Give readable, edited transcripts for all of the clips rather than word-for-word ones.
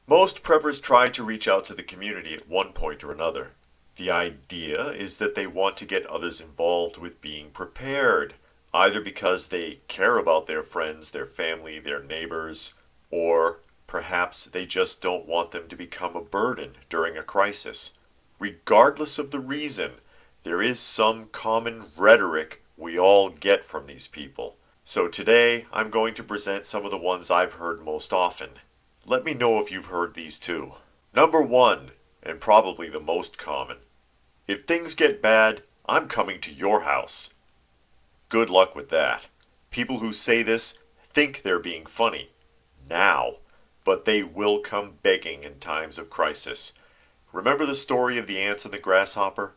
Most preppers try to reach out to the community at one point or another. The idea is that they want to get others involved with being prepared, either because they care about their friends, their family, their neighbors, or perhaps they just don't want them to become a burden during a crisis. Regardless of the reason, there is some common rhetoric we all get from these people. So today I'm going to present some of the ones I've heard most often. Let me know if you've heard these too. Number one, and probably the most common. If things get bad, I'm coming to your house. Good luck with that. People who say this think they're being funny now, but they will come begging in times of crisis. Remember the story of the ants and the grasshopper?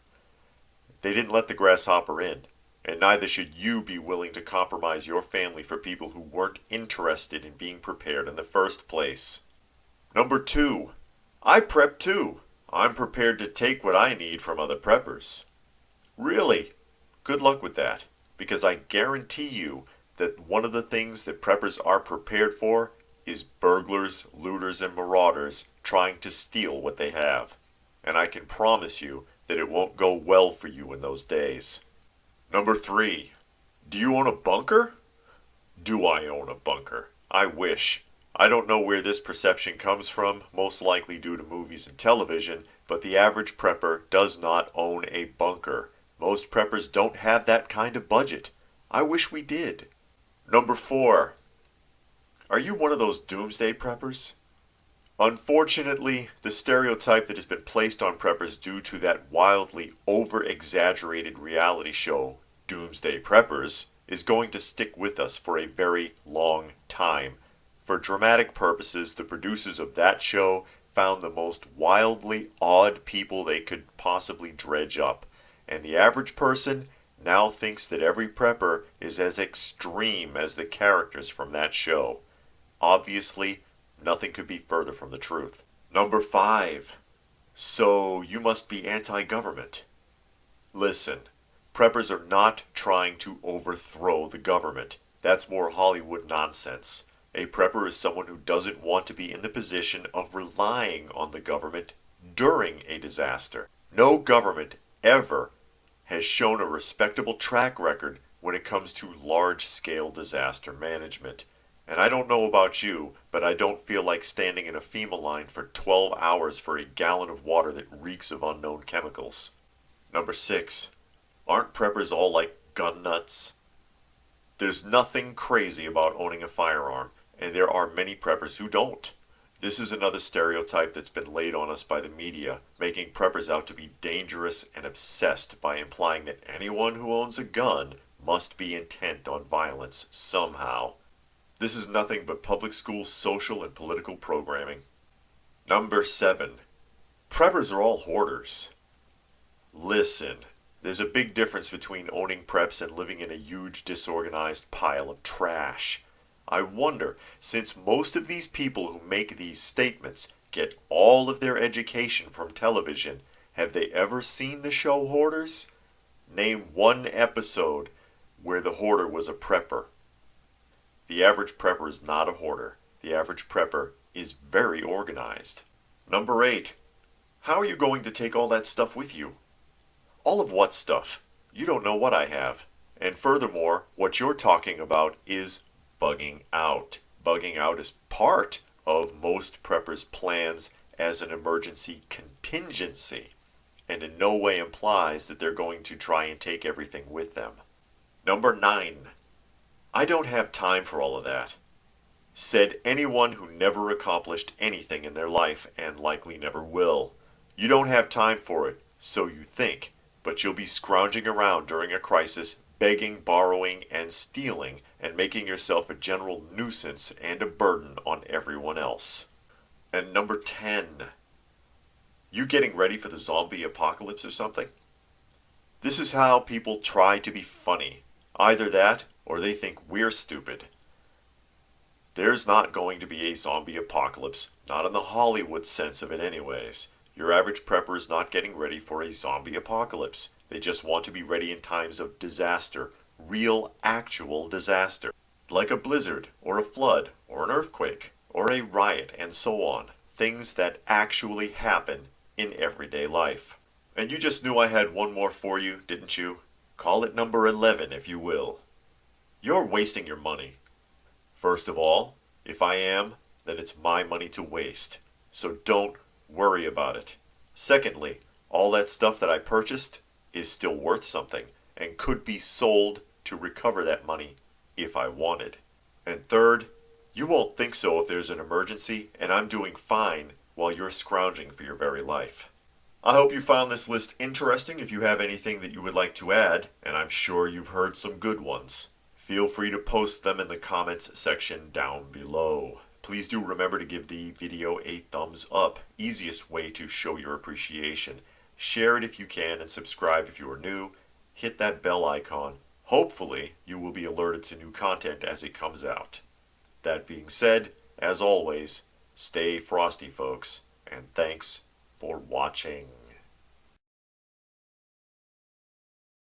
They didn't let the grasshopper in, and neither should you be willing to compromise your family for people who weren't interested in being prepared in the first place. Number two, I prep too. I'm prepared to take what I need from other preppers. Really? Good luck with that, because I guarantee you that one of the things that preppers are prepared for is burglars, looters, and marauders trying to steal what they have. And I can promise you that it won't go well for you in those days. Number three, do you own a bunker? Do I own a bunker? I wish. I don't know where this perception comes from, most likely due to movies and television, but the average prepper does not own a bunker. Most preppers don't have that kind of budget. I wish we did. Number four, are you one of those doomsday preppers? Unfortunately, the stereotype that has been placed on preppers due to that wildly over-exaggerated reality show, Doomsday Preppers, is going to stick with us for a very long time. For dramatic purposes, the producers of that show found the most wildly odd people they could possibly dredge up, and the average person now thinks that every prepper is as extreme as the characters from that show. Obviously, nothing could be further from the truth. Number five, so you must be anti-government. Listen, preppers are not trying to overthrow the government. That's more Hollywood nonsense. A prepper is someone who doesn't want to be in the position of relying on the government during a disaster. No government ever has shown a respectable track record when it comes to large-scale disaster management. And I don't know about you, but I don't feel like standing in a FEMA line for 12 hours for a gallon of water that reeks of unknown chemicals. Number six, aren't preppers all like gun nuts? There's nothing crazy about owning a firearm, and there are many preppers who don't. This is another stereotype that's been laid on us by the media, making preppers out to be dangerous and obsessed by implying that anyone who owns a gun must be intent on violence somehow. This is nothing but public school social and political programming. Number seven, preppers are all hoarders. Listen, there's a big difference between owning preps and living in a huge disorganized pile of trash. I wonder, since most of these people who make these statements get all of their education from television, have they ever seen the show Hoarders? Name one episode where the hoarder was a prepper. The average prepper is not a hoarder. The average prepper is very organized. Number eight, how are you going to take all that stuff with you? All of what stuff? You don't know what I have. And furthermore, what you're talking about is bugging out. Bugging out is part of most preppers' plans as an emergency contingency, and in no way implies that they're going to try and take everything with them. Number nine, I don't have time for all of that. Said anyone who never accomplished anything in their life and likely never will. You don't have time for it, so you think, but you'll be scrounging around during a crisis, begging, borrowing, and stealing, and making yourself a general nuisance and a burden on everyone else. And number 10, you getting ready for the zombie apocalypse or something? This is how people try to be funny. Either that, or they think we're stupid. There's not going to be a zombie apocalypse, not in the Hollywood sense of it anyways. Your average prepper is not getting ready for a zombie apocalypse. They just want to be ready in times of disaster, real, actual disaster, like a blizzard, or a flood, or an earthquake, or a riot, and so on. things that actually happen in everyday life. And you just knew I had one more for you, didn't you? Call it number 11 if you will. You're wasting your money. First of all, if I am, then it's my money to waste. So don't worry about it. Secondly, all that stuff that I purchased is still worth something and could be sold to recover that money if I wanted. And third, you won't think so if there's an emergency and I'm doing fine while you're scrounging for your very life. I hope you found this list interesting. If you have anything that you would like to add, and I'm sure you've heard some good ones, feel free to post them in the comments section down below. Please do remember to give the video a thumbs up. Easiest way to show your appreciation. Share it if you can and subscribe if you are new. Hit that bell icon. Hopefully you will be alerted to new content as it comes out. That being said, as always, stay frosty folks, and thanks for watching.